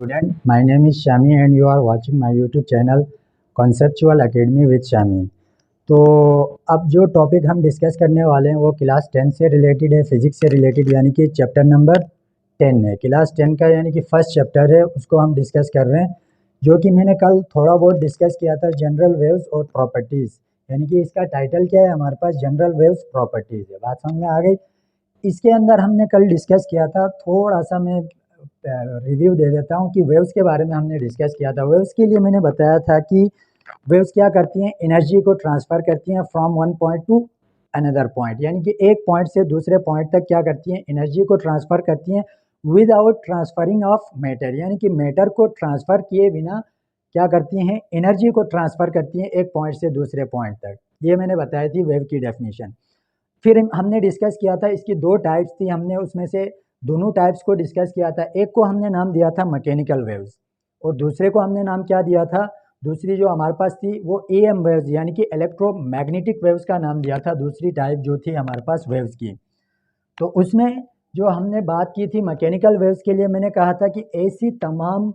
Student, my name is Shami and you are watching my YouTube channel Conceptual Academy with Shami। तो अब जो topic हम discuss करने वाले हैं वो क्लास 10 से रिलेटेड है, फिजिक्स से रिलेटेड, यानी कि चैप्टर नंबर 10 है। क्लास 10 का यानी कि फर्स्ट चैप्टर है, उसको हम डिस्कस कर रहे हैं, जो कि मैंने कल थोड़ा बहुत डिस्कस किया था, जनरल वेव्स और प्रॉपर्टीज़। यानी कि इसका टाइटल क्या है हमारे पास, जनरल वेव्स प्रॉपर्टीज़ है। बात समझ में आ गई। इसके अंदर हमने कल डिस्कस किया था, थोड़ा सा मैं रिव्यू दे देता हूँ कि वेव्स के बारे में हमने डिस्कस किया था। वेव्स के लिए मैंने बताया था कि वेव्स क्या करती हैं, एनर्जी को ट्रांसफ़र करती हैं from one point two another point, यानी कि एक पॉइंट से दूसरे पॉइंट तक क्या करती हैं, एनर्जी को ट्रांसफ़र करती हैं विदाउट ट्रांसफरिंग ऑफ मैटर, यानी कि मैटर को ट्रांसफ़र किए बिना क्या करती हैं, एनर्जी को ट्रांसफ़र करती हैं एक पॉइंट से दूसरे पॉइंट तक। ये मैंने बताई थी वेव की डेफिनेशन। फिर हमने डिस्कस किया था, इसकी दो टाइप्स थी, हमने उसमें से दोनों टाइप्स को डिस्कस किया था। एक को हमने नाम दिया था मैकेनिकल वेव्स और दूसरे को हमने नाम क्या दिया था, दूसरी जो हमारे पास थी वो एएम वेव्स यानी कि इलेक्ट्रोमैग्नेटिक वेव्स का नाम दिया था, दूसरी टाइप जो थी हमारे पास वेव्स की। तो उसमें जो हमने बात की थी मैकेनिकल वेव्स के लिए, मैंने कहा था कि ऐसी तमाम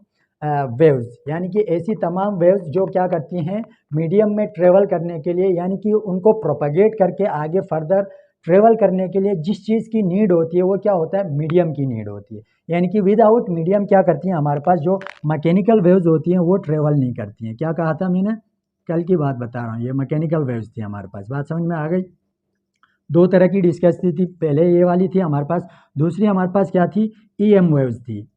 वेव्स, यानी कि ऐसी तमाम वेव्स जो क्या करती हैं मीडियम में ट्रेवल करने के लिए, यानी कि उनको प्रोपगेट करके आगे फर्दर ट्रेवल करने के लिए जिस चीज़ की नीड होती है वो क्या होता है, मीडियम की नीड होती है। यानी कि विदाउट मीडियम क्या करती हैं हमारे पास जो मैकेनिकल वेव्स होती हैं वो ट्रेवल नहीं करती हैं। क्या कहा था मैंने, कल की बात बता रहा हूँ, ये मैकेनिकल वेव्स थी हमारे पास। बात समझ में आ गई। दो तरह की डिस्कस थी, पहले ये वाली थी हमारे पास, दूसरी हमारे पास क्या थी, ईएम वेव्स थी।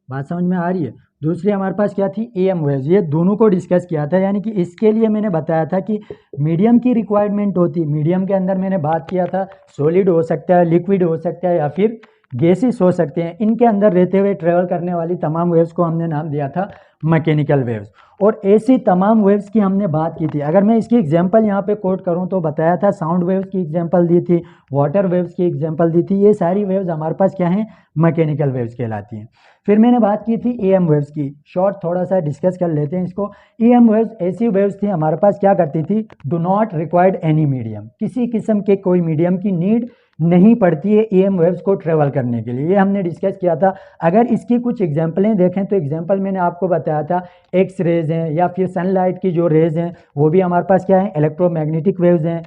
बात समझ में आ रही है। दूसरी हमारे पास क्या थी, एएम वेव्स। ये दोनों को डिस्कस किया था, यानी कि इसके लिए मैंने बताया था कि मीडियम की रिक्वायरमेंट होती है। मीडियम के अंदर मैंने बात किया था सॉलिड हो सकता है, लिक्विड हो सकता है या फिर गैसेस हो सकते हैं। इनके अंदर रहते हुए ट्रेवल करने वाली तमाम वेव्स को हमने नाम दिया था मैकेनिकल वेव्स। और ऐसी तमाम वेव्स की हमने बात की थी। अगर मैं इसकी एग्जांपल यहाँ पे कोट करूँ तो बताया था साउंड वेव्स की एग्जांपल दी थी, वाटर वेव्स की एग्जांपल दी थी। ये सारी वेव्स हमारे पास क्या हैं, मैकेनिकल वेव्स कहलाती हैं। फिर मैंने बात की थी एएम वेव्स की, शॉर्ट थोड़ा सा डिस्कस कर लेते हैं इसको। एएम वेव्स ऐसी वेव्स थी हमारे पास, क्या करती थी, do not required any medium, किसी किस्म के कोई मीडियम की नीड नहीं पड़ती है एएम वेव्स को ट्रेवल करने के लिए। ये हमने डिस्कस किया था। अगर इसकी कुछ एग्जांपलें देखें तो एग्जांपल मैंने आपको बताया था एक्स रेज हैं या फिर सनलाइट की जो रेज हैं वो भी हमारे पास क्या है, इलेक्ट्रोमैग्नेटिक वेव्स हैं।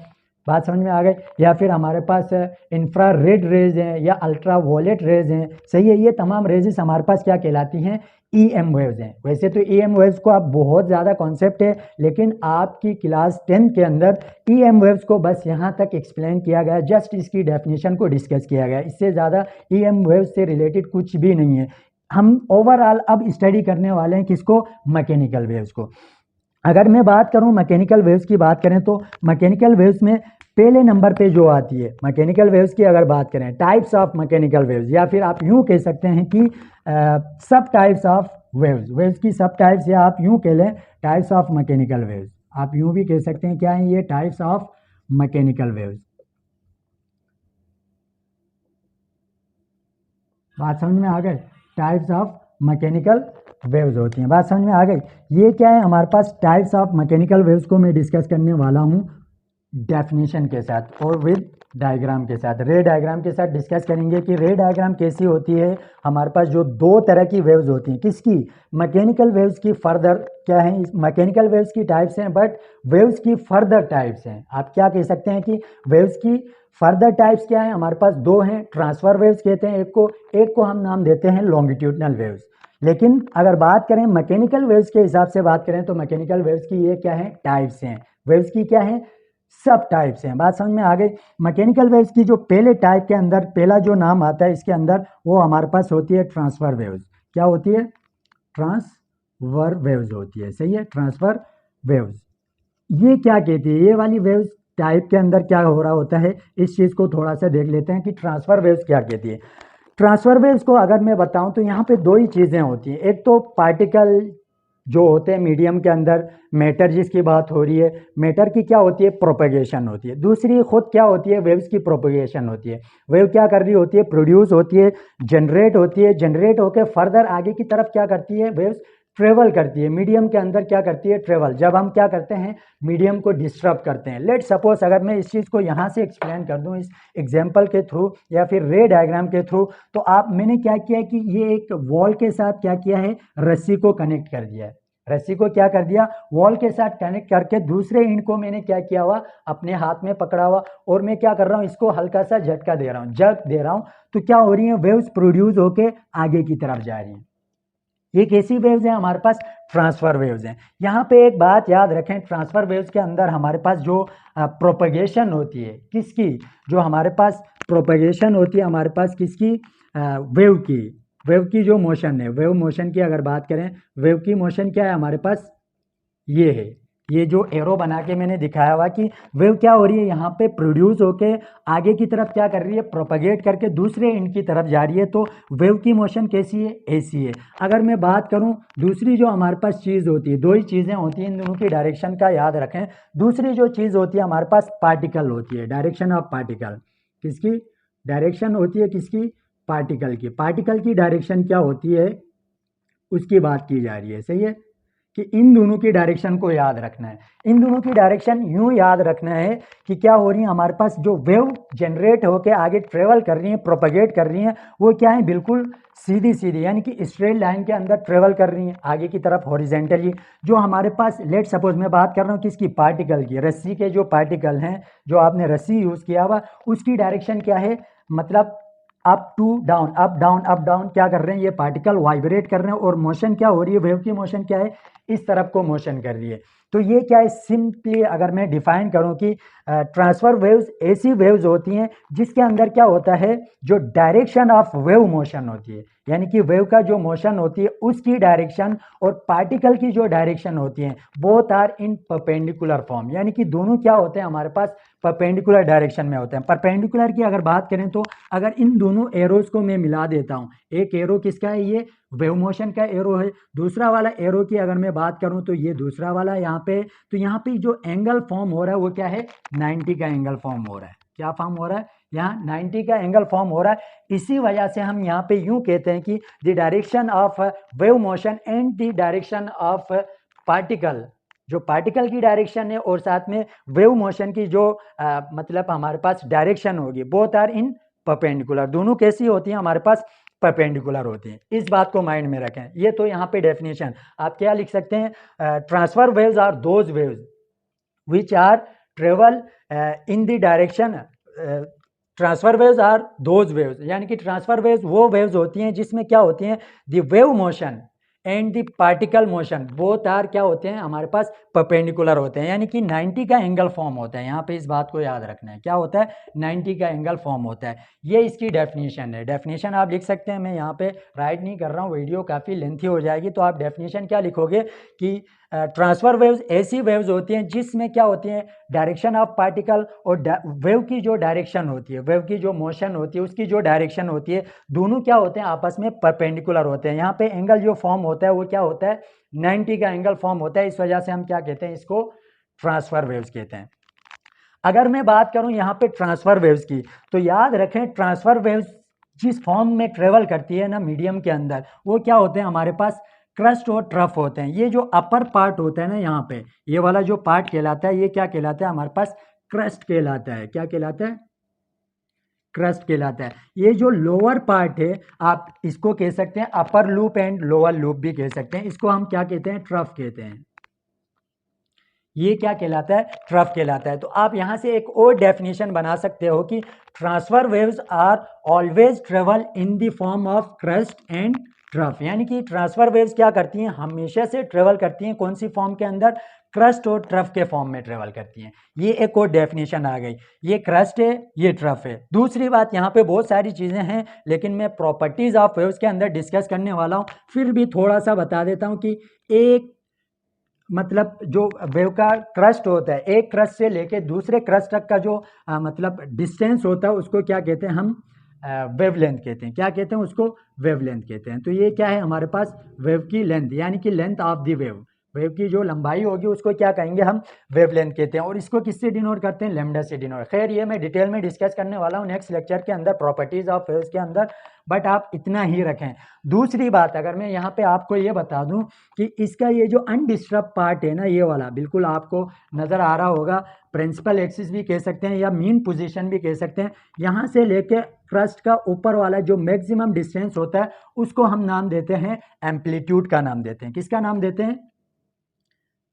बात समझ में आ गई। या फिर हमारे पास इंफ्रा रेड रेज हैं या अल्ट्रा वॉयलेट रेज हैं। सही है, ये तमाम रेजेस हमारे पास क्या कहलाती हैं, ईएम वेव्स हैं। वैसे तो ईएम वेव्स को आप बहुत ज़्यादा कॉन्सेप्ट है, लेकिन आपकी क्लास 10 के अंदर ईएम वेव्स को बस यहाँ तक एक्सप्लेन किया गया, जस्ट इसकी डेफिनेशन को डिस्कस किया गया। इससे ज़्यादा ईएम वेव्स से रिलेटेड कुछ भी नहीं है। हम ओवरऑल अब स्टडी करने वाले हैं किसको, मैकेनिकल वेव्स को। अगर मैं बात करूं मैकेनिकल वेव्स की बात करें तो मैकेनिकल वेव्स में पहले नंबर पे जो आती है मैकेनिकल वेव्स की, अगर बात करें टाइप्स ऑफ मैकेनिकल वेव्स, या फिर आप यूं कह सकते हैं कि सब टाइप्स ऑफ वेव्स, वेव्स की सब टाइप्स, या आप यूं कह लें टाइप्स ऑफ मैकेनिकल वेव्स। आप यूं भी कह सकते हैं क्या है ये, टाइप्स ऑफ मैकेनिकल वेव्स। बात समझ में आ गई, टाइप्स ऑफ मैकेनिकल वेव्स होती हैं। बात समझ में आ गई। ये क्या है हमारे पास, टाइप्स ऑफ मैकेनिकल वेव्स को मैं डिस्कस करने वाला हूँ डेफिनेशन के साथ और विद डायग्राम के साथ, रे डायग्राम के साथ डिस्कस करेंगे कि रे डायग्राम कैसी होती है। हमारे पास जो दो तरह की वेव्स होती हैं, किसकी, मैकेनिकल वेव्स की फर्दर क्या है, मैकेनिकल वेव्स की टाइप्स हैं, बट वेव्स की फर्दर टाइप्स हैं। आप क्या कह सकते हैं कि वेव्स की फर्दर टाइप्स क्या है, हमारे पास दो हैं, ट्रांसफर वेव्स कहते हैं एक को हम नाम देते हैं लॉन्गिट्यूडनल वेव्स। लेकिन अगर बात करें मैकेनिकल वेव्स के हिसाब से बात करें तो मैकेनिकल वेव्स की ये क्या है, टाइप्स हैं। वेव्स की क्या है, सब टाइप्स हैं। बात समझ में आ गई। मैकेनिकल वेव्स की जो पहले टाइप के अंदर पहला जो नाम आता है इसके अंदर, वो हमारे पास होती है ट्रांसफर वेव्स। क्या होती है, ट्रांसफर वेव्स होती है। सही है, ट्रांसफर वेव्स। ये क्या कहती है, ये वाली वेव्स टाइप के अंदर क्या हो रहा होता है, इस चीज़ को थोड़ा सा देख लेते हैं कि ट्रांसफर वेव्स क्या कहती है। ट्रांसफर वेव्स को अगर मैं बताऊं तो यहाँ पे दो ही चीज़ें होती हैं। एक तो पार्टिकल जो होते हैं मीडियम के अंदर, मैटर जिसकी बात हो रही है, मैटर की क्या होती है, प्रोपगेशन होती है। दूसरी खुद क्या होती है, वेव्स की प्रोपगेशन होती है। वेव क्या कर रही होती है, प्रोड्यूस होती है, जनरेट होती है, जनरेट होकर फर्दर आगे की तरफ क्या करती है, वेव्स ट्रेवल करती है, मीडियम के अंदर क्या करती है, ट्रेवल। जब हम क्या करते हैं, मीडियम को डिस्टर्ब करते हैं। लेट सपोज अगर मैं इस चीज़ को यहाँ से एक्सप्लेन कर दूँ इस एग्जाम्पल के थ्रू या फिर रे डायग्राम के थ्रू, तो आप मैंने क्या किया है कि ये एक वॉल के साथ क्या किया है, रस्सी को कनेक्ट कर दिया है। रस्सी को क्या कर दिया, वॉल के साथ कनेक्ट करके दूसरे एंड को मैंने क्या किया हुआ, अपने हाथ में पकड़ा हुआ, और मैं क्या कर रहा हूँ, इसको हल्का सा झटका दे रहा हूँ, जर्क दे रहा हूँ। तो क्या हो रही है, वेव्स प्रोड्यूस होके आगे की तरफ जा रही हैं। ये कैसी वेव्स हैं, हमारे पास ट्रांसफर वेव्स हैं। यहाँ पे एक बात याद रखें, ट्रांसफर वेव्स के अंदर हमारे पास जो प्रोपगेशन होती है, किसकी, जो हमारे पास प्रोपगेशन होती है हमारे पास किसकी, वेव की जो मोशन है, वेव मोशन की अगर बात करें, वेव की मोशन क्या है हमारे पास, ये है, ये जो एरो बना के मैंने दिखाया हुआ कि वेव क्या हो रही है, यहाँ पे प्रोड्यूस होके आगे की तरफ क्या कर रही है, प्रोपगेट करके दूसरे एंड की तरफ जा रही है। तो वेव की मोशन कैसी है, ऐसी है। अगर मैं बात करूँ दूसरी जो हमारे पास चीज़ होती है, दो ही चीज़ें होती हैं, इन दोनों की डायरेक्शन का याद रखें। दूसरी जो चीज़ होती है हमारे पास पार्टिकल होती है, डायरेक्शन ऑफ पार्टिकल, किसकी डायरेक्शन होती है, किसकी, पार्टिकल की। पार्टिकल की डायरेक्शन क्या होती है, उसकी बात की जा रही है, सही है, कि इन दोनों की डायरेक्शन को याद रखना है। इन दोनों की डायरेक्शन यूं याद रखना है कि क्या हो रही है, हमारे पास जो वेव जनरेट होकर आगे ट्रेवल कर रही है, प्रोपगेट कर रही है, वो क्या है, बिल्कुल सीधी सीधी, यानी कि स्ट्रेट लाइन के अंदर ट्रेवल कर रही है आगे की तरफ हॉरिजेंटली। जो हमारे पास, लेट सपोज मैं बात कर रहा हूँ किसकी, पार्टिकल की, रस्सी के जो पार्टिकल हैं, जो आपने रस्सी यूज किया हुआ, उसकी डायरेक्शन क्या है, मतलब up to down, up down up down क्या कर रहे हैं, ये पार्टिकल वाइब्रेट कर रहे हैं, और मोशन क्या हो रही है, वेव की मोशन क्या है, इस तरफ को मोशन कर रही है। तो ये क्या है, सिंपली अगर मैं डिफाइन करूं कि ट्रांसफर वेव्स ऐसी वेव्स होती हैं जिसके अंदर क्या होता है, जो डायरेक्शन ऑफ वेव मोशन होती है, यानी कि वेव का जो मोशन होती है उसकी डायरेक्शन और पार्टिकल की जो डायरेक्शन होती है, both are in perpendicular form, यानी कि दोनों क्या होते हैं हमारे पास, परपेंडिकुलर डायरेक्शन में होते हैं। परपेंडिकुलर की अगर बात करें तो अगर इन दोनों एरोज को मैं मिला देता हूं, एक एरो किसका है, ये वेव मोशन का एरो है, दूसरा वाला एरो की अगर मैं बात करूं तो ये दूसरा वाला यहाँ पे, तो यहाँ पे जो एंगल फॉर्म हो रहा है वो क्या है, 90 का एंगल फॉर्म हो रहा है। क्या फॉर्म हो रहा है, यहाँ 90 का एंगल फॉर्म हो रहा है। इसी वजह से हम यहाँ पे यूं कहते हैं कि the direction of wave motion and the direction of particle, जो पार्टिकल की डायरेक्शन है और साथ में वेव मोशन की जो मतलब हमारे पास डायरेक्शन होगी, बोथ आर इन परपेंडिकुलर, दोनों कैसी होती हैं हमारे पास, परपेंडिकुलर होती हैं। इस बात को माइंड में रखें। ये तो यहाँ पे डेफिनेशन आप क्या लिख सकते हैं, transverse waves are those waves which are travel in the direction, transverse waves are those waves, यानी कि ट्रांसफर वेव्स वो वेव्स होती हैं जिसमें क्या होती हैं, the wave motion and the particle motion both are क्या होते हैं हमारे पास, परपेंडिकुलर होते हैं, यानी कि 90 का एंगल फॉर्म होता है। यहाँ पे इस बात को याद रखना है, क्या होता है, 90 का एंगल फॉर्म होता है। ये इसकी डेफिनेशन है। डेफिनेशन आप लिख सकते हैं, मैं यहाँ पे राइट नहीं कर रहा हूँ, वीडियो काफ़ी लेंथी हो जाएगी, तो आप डेफिनेशन क्या लिखोगे कि ट्रांसफर वेव्स ऐसी वेव्स होती हैं जिसमें क्या होती हैं, डायरेक्शन ऑफ पार्टिकल और वेव की जो डायरेक्शन होती है, वेव की जो मोशन होती है उसकी जो डायरेक्शन होती है, दोनों क्या होते हैं, आपस में परपेंडिकुलर होते हैं। यहाँ पे एंगल जो फॉर्म होता है वो क्या होता है, 90 का एंगल फॉर्म होता है। इस वजह से हम क्या कहते हैं, इसको ट्रांसफर वेव्स कहते हैं। अगर मैं बात करूं यहाँ पे ट्रांसफर वेव्स की, तो याद रखें ट्रांसफर वेव्स जिस फॉर्म में ट्रेवल करती है ना मीडियम के अंदर, वो क्या होते हैं हमारे पास, क्रस्ट और ट्रफ होते हैं। ये जो अपर पार्ट होता है ना, यहाँ पे ये वाला जो पार्ट कहलाता है, ये क्या कहलाता है हमारे पास, क्रस्ट कहलाता है। क्या कहलाता है, क्रस्ट कहलाता है। ये जो लोअर पार्ट है, आप इसको कह सकते हैं अपर लूप एंड लोअर लूप भी कह सकते हैं। इसको हम क्या कहते हैं, ट्रफ कहते हैं। ये क्या कहलाता है, ट्रफ कहलाता है। तो आप यहां से एक और डेफिनेशन बना सकते हो कि transfer waves are always travel in the form of crust and trough, यानी कि ट्रांसफर वेव्स क्या करती हैं, हमेशा से ट्रेवल करती हैं कौन सी फॉर्म के अंदर, क्रस्ट और ट्रफ के फॉर्म में ट्रेवल करती हैं। ये एक और डेफिनेशन आ गई, ये क्रस्ट है, ये ट्रफ है। दूसरी बात, यहाँ पे बहुत सारी चीज़ें हैं लेकिन मैं प्रॉपर्टीज ऑफ वेव्स के अंदर डिस्कस करने वाला हूँ, फिर भी थोड़ा सा बता देता हूँ कि एक मतलब जो वेव का क्रस्ट होता है, एक क्रस्ट से लेके दूसरे क्रस्ट तक का जो मतलब डिस्टेंस होता है उसको क्या कहते हैं हम, वेवलेंथ कहते हैं। क्या कहते हैं उसको, वेवलेंथ कहते हैं। तो ये क्या है हमारे पास, वेव की लेंथ, यानी कि length of the wave, wave की जो लंबाई होगी उसको क्या कहेंगे हम, वेवलेंथ कहते हैं। और इसको किससे डिनोट करते हैं, लैम्डा से डिनोट। खैर ये मैं डिटेल में डिस्कस करने वाला हूँ नेक्स्ट लेक्चर के अंदर, प्रॉपर्टीज ऑफ वेव्स के अंदर, बट आप इतना ही रखें। दूसरी बात, अगर मैं यहाँ पे आपको ये बता दूं कि इसका ये जो अनडिस्टर्ब पार्ट है ना, ये वाला बिल्कुल आपको नजर आ रहा होगा, प्रिंसिपल एक्सिस भी कह सकते हैं या मीन पोजीशन भी कह सकते हैं। यहाँ से लेके क्रस्ट का ऊपर वाला जो मैक्सिमम डिस्टेंस होता है उसको हम नाम देते हैं एम्पलीट्यूड का नाम देते हैं। किसका नाम देते हैं,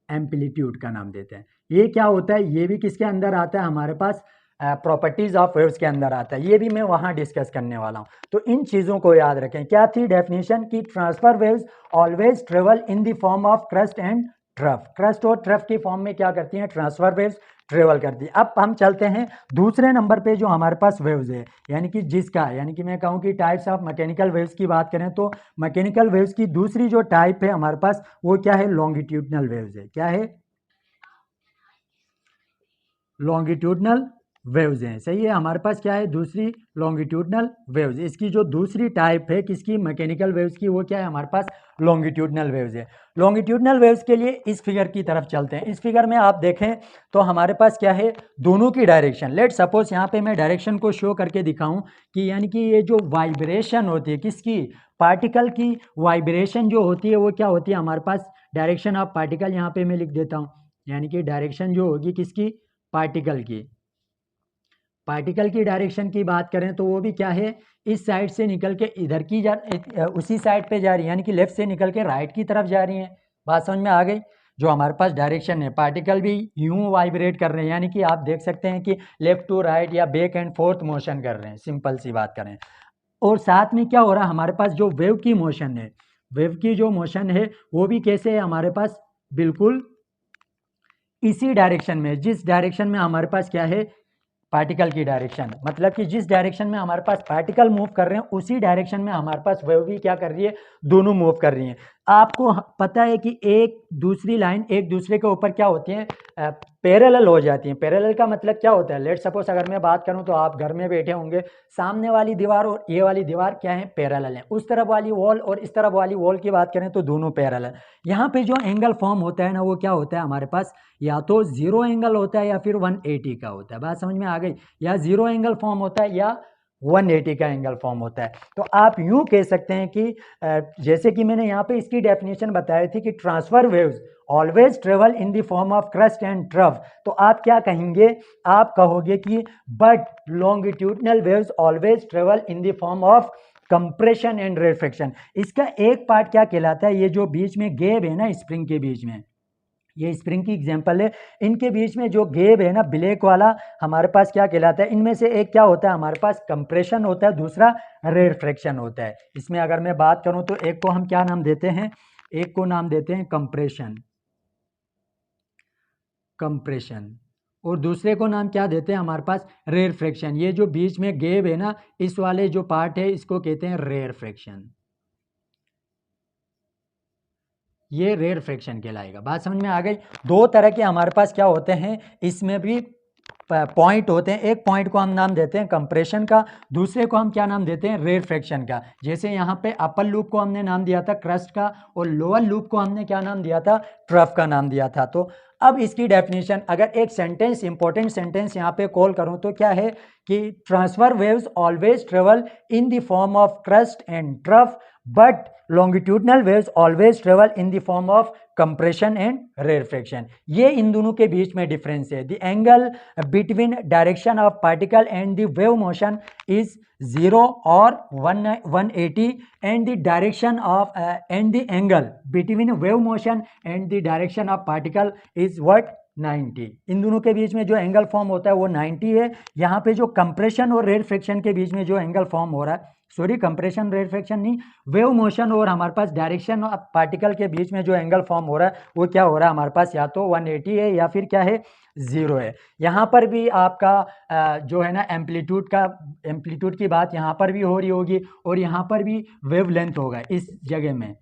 एम्पलीट्यूड का नाम देते हैं। ये क्या होता है, ये भी किसके अंदर आता है, हमारे पास प्रॉपर्टीज ऑफ वेव्स के अंदर आता है। ये भी मैं वहां डिस्कस करने वाला हूं। तो इन चीजों को याद रखें। क्या थी डेफिनेशन की, transfer waves always travel in the form of crust and trough. Crust और ट्रफ की फॉर्म में क्या करती हैं, ट्रांसफर वेव्स ट्रेवल करती है। अब हम चलते हैं दूसरे नंबर पे जो हमारे पास वेव्स है, यानी कि जिसका, यानी कि मैं कहूँ कि टाइप्स ऑफ मैकेनिकल वेव्स की बात करें तो मैकेनिकल वेव्स की दूसरी जो टाइप है हमारे पास वो क्या है, लॉन्गिट्यूडनल वेव्स है। क्या है, लॉन्गिट्यूडनल वेव्स हैं। सही है, हमारे पास क्या है, दूसरी लॉन्गिट्यूडनल वेव्स। इसकी जो दूसरी टाइप है किसकी, मैकेनिकल वेव्स की, वो क्या है हमारे पास, लॉन्गिट्यूडनल वेव्स है। लॉन्गिट्यूडनल वेव्स के लिए इस फिगर की तरफ चलते हैं। इस फिगर में आप देखें तो हमारे पास क्या है, दोनों की डायरेक्शन। लेट सपोज यहाँ पे मैं डायरेक्शन को शो करके दिखाऊं कि यानी कि ये जो वाइब्रेशन होती है किसकी, पार्टिकल की वाइब्रेशन जो होती है वो क्या होती है हमारे पास, डायरेक्शन ऑफ पार्टिकल। यहाँ पे मैं लिख देता हूँ, यानी कि डायरेक्शन जो होगी किसकी, पार्टिकल की। पार्टिकल की डायरेक्शन की बात करें तो वो भी क्या है, इस साइड से निकल के इधर की उसी साइड पे जा रही है, यानी कि लेफ्ट से निकल के राइट की तरफ जा रही है। बात समझ में आ गई। जो हमारे पास डायरेक्शन है, पार्टिकल भी यूं वाइब्रेट कर रहे हैं, यानी कि आप देख सकते हैं कि लेफ्ट टू राइट या बैक एंड फोर्थ मोशन कर रहे हैं, सिंपल सी बात करें। और साथ में क्या हो रहा है, हमारे पास जो वेव की मोशन है, वेव की जो मोशन है वो भी कैसे है हमारे पास, बिल्कुल इसी डायरेक्शन में, जिस डायरेक्शन में हमारे पास क्या है, पार्टिकल की डायरेक्शन। मतलब कि जिस डायरेक्शन में हमारे पास पार्टिकल मूव कर रहे हैं उसी डायरेक्शन में हमारे पास वेव भी क्या कर रही है, दोनों मूव कर रही हैं। आपको पता है कि एक दूसरी लाइन एक दूसरे के ऊपर क्या होती है, पैरेलल हो जाती हैं। पैरेलल का मतलब क्या होता है, लेट सपोज अगर मैं बात करूं तो आप घर में बैठे होंगे, सामने वाली दीवार और ये वाली दीवार क्या है, पैरेलल है। उस तरफ वाली वॉल और इस तरफ वाली वॉल की बात करें तो दोनों पैरेलल। यहाँ पे जो एंगल फॉर्म होता है ना वो क्या होता है हमारे पास, या तो जीरो एंगल होता है या फिर 180 का होता है। बात समझ में आ गई, या जीरो एंगल फॉर्म होता है या 180 का एंगल फॉर्म होता है। तो आप यूं कह सकते हैं कि जैसे कि मैंने यहाँ पे इसकी डेफिनेशन बताई थी कि transfer waves always travel in the form of crust and trough. तो आप क्या कहेंगे, आप कहोगे कि but longitudinal waves always travel in the form of compression and refraction. इसका एक पार्ट क्या कहलाता है, ये जो बीच में गैप है ना स्प्रिंग के बीच में, ये स्प्रिंग की एग्जांपल है, इनके बीच में जो गैप है ना ब्लैक वाला, हमारे पास क्या कहलाता है, इनमें से एक क्या होता है हमारे पास, कंप्रेशन होता है, दूसरा रेफ्रैक्शन होता है। इसमें अगर मैं बात करूं तो एक को हम क्या नाम देते हैं, एक को नाम देते हैं कंप्रेशन, कंप्रेशन, और दूसरे को नाम क्या देते हैं हमारे पास, रेफ्रैक्शन। ये जो बीच में गैप है ना, इस वाले जो पार्ट है इसको कहते हैं रेफ्रैक्शन, ये रेफ्रैक्शन कहलाएगा। बात समझ में आ गई। दो तरह के हमारे पास क्या होते हैं, इसमें भी पॉइंट होते हैं। एक पॉइंट को हम नाम देते हैं कंप्रेशन का, दूसरे को हम क्या नाम देते हैं, रेफ्रैक्शन का। जैसे यहाँ पे अपर लूप को हमने नाम दिया था क्रस्ट का, और लोअर लूप को हमने क्या नाम दिया था, ट्रफ का नाम दिया था। तो अब इसकी डेफिनेशन, अगर एक सेंटेंस, इंपॉर्टेंट सेंटेंस यहाँ पे कॉल करूँ तो क्या है कि transfer waves always travel in the form of crust and trough, but longitudinal waves always travel in the form of compression and refraction. ये इन दोनों के बीच में डिफरेंस है। The angle between direction of particle and the wave motion is 0 और 180 and the direction of and the angle between wave motion and the direction of particle is what, 90। इन दोनों के बीच में जो एंगल फॉर्म होता है वो 90 है। यहाँ पे जो कंप्रेशन और रेफ्रैक्शन के बीच में जो एंगल फॉर्म हो रहा है, सॉरी कंप्रेशन रेफ्रैक्शन नहीं, वेव मोशन और हमारे पास डायरेक्शन ऑफ पार्टिकल के बीच में जो एंगल फॉर्म हो रहा है वो क्या हो रहा है हमारे पास, या तो 180 है या फिर क्या है, 0 है। यहाँ पर भी आपका जो है ना एम्पलीट्यूड की बात यहाँ पर भी हो रही होगी, और यहाँ पर भी वेव लेंथ होगा इस जगह में।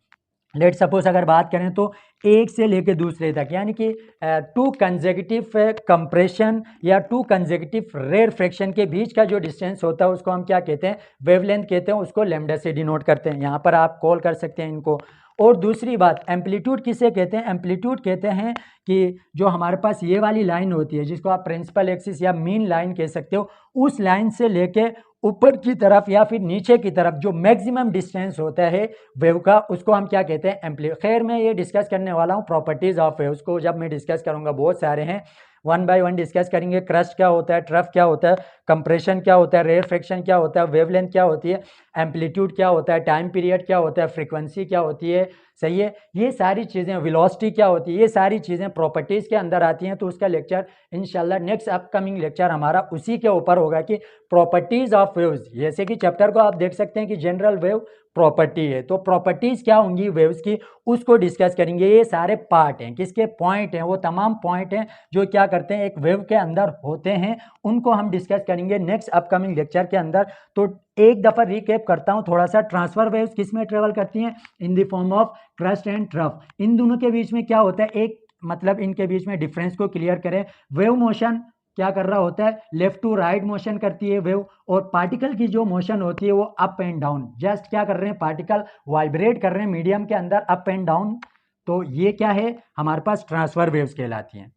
लेट सपोज अगर बात करें तो एक से लेकर दूसरे तक, यानी कि टू कंसेक्यूटिव कंप्रेशन या टू कंसेक्यूटिव रेफ्रैक्शन के बीच का जो डिस्टेंस होता है उसको हम क्या कहते हैं, वेवलेंथ कहते हैं, उसको लैम्डा से डिनोट करते हैं। यहाँ पर आप कॉल कर सकते हैं इनको। और दूसरी बात, एम्पलीट्यूड किसे कहते हैं? एम्पलीट्यूड कहते हैं कि जो हमारे पास ये वाली लाइन होती है जिसको आप प्रिंसिपल एक्सिस या मीन लाइन कह सकते हो, उस लाइन से लेके ऊपर की तरफ या फिर नीचे की तरफ जो मैक्सिमम डिस्टेंस होता है वेव का, उसको हम क्या कहते हैं? एम्पलीट्यूड। खैर मैं ये डिस्कस करने वाला हूँ प्रॉपर्टीज ऑफ वेव्स को, जब मैं डिस्कस करूँगा बहुत सारे हैं, वन बाय वन डिस्कस करेंगे। क्रस्ट क्या होता है, ट्रफ क्या होता है, कंप्रेशन क्या होता है, रेयरफेक्शन क्या होता है, वेवलेंथ क्या होती है, एम्पलीट्यूड क्या होता है, टाइम पीरियड क्या होता है, फ्रीक्वेंसी क्या होती है, सही है, ये सारी चीज़ें, वेलोसिटी क्या होती है, ये सारी चीज़ें प्रॉपर्टीज़ के अंदर आती हैं। तो उसका लेक्चर इंशाल्लाह नेक्स्ट अपकमिंग लेक्चर हमारा उसी के ऊपर होगा कि प्रॉपर्टीज़ ऑफ वेव्स। जैसे कि चैप्टर को आप देख सकते हैं कि जनरल वेव प्रॉपर्टी है, तो प्रॉपर्टीज़ क्या होंगी वेव्स की, उसको डिस्कस करेंगे। ये सारे पार्ट हैं, किसके पॉइंट हैं, वो तमाम पॉइंट हैं जो क्या करते हैं एक वेव के अंदर होते हैं, उनको हम डिस्कस करेंगे नेक्स्ट अपकमिंग लेक्चर के अंदर। तो एक दफ़ा रिकैप करता हूँ थोड़ा सा। ट्रांसफर वेव्स किस में ट्रेवल करती हैं? In the form of crust and trough. इन दोनों के बीच में क्या होता है, एक मतलब इनके बीच में डिफरेंस को क्लियर करें। वेव मोशन क्या कर रहा होता है? लेफ्ट टू राइट मोशन करती है वेव, और पार्टिकल की जो मोशन होती है वो अप एंड डाउन। जस्ट क्या कर रहे हैं, पार्टिकल वाइब्रेट कर रहे हैं मीडियम के अंदर अप एंड डाउन। तो ये क्या है, हमारे पास ट्रांसफर वेव्स कहलाती हैं।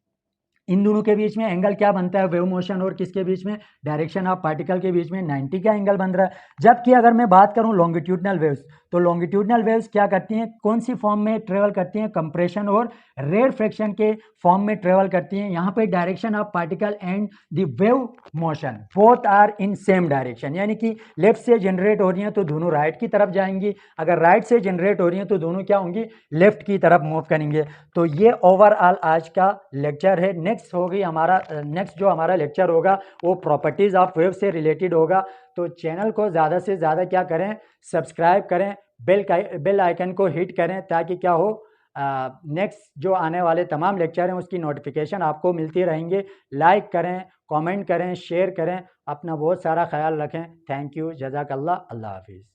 इन दोनों के बीच में एंगल क्या बनता है, वेव मोशन और किसके बीच में, डायरेक्शन ऑफ पार्टिकल के बीच में 90 का एंगल बन रहा है। जबकि अगर मैं बात करूं लॉन्गिट्यूडनल वेव्स, तो लॉन्गिट्यूडनल वेव्स क्या करती हैं, कौन सी फॉर्म में ट्रेवल करती हैं? कंप्रेशन और रेयरफेक्शन के फॉर्म में ट्रेवल करती हैं। यहाँ पे direction of particle and the wave motion both are in same direction, यानी कि लेफ्ट से जनरेट हो रही हैं तो दोनों राइट की तरफ जाएंगी, अगर राइट से जनरेट हो रही हैं तो दोनों क्या होंगी, लेफ्ट की तरफ मूव करेंगे। तो ये ओवरऑल आज का लेक्चर है। नेक्स्ट होगी हमारा, नेक्स्ट जो हमारा लेक्चर होगा वो प्रॉपर्टीज ऑफ वेव से रिलेटेड होगा। तो चैनल को ज़्यादा से ज़्यादा क्या करें, सब्सक्राइब करें, बेल आइकन को हिट करें, ताकि क्या हो, नेक्स्ट जो आने वाले तमाम लेक्चर हैं उसकी नोटिफिकेशन आपको मिलती रहेंगे। लाइक करें, कमेंट करें, शेयर करें। अपना बहुत सारा ख्याल रखें। थैंक यू, जज़ाकल्लाह, अल्लाह हाफिज़।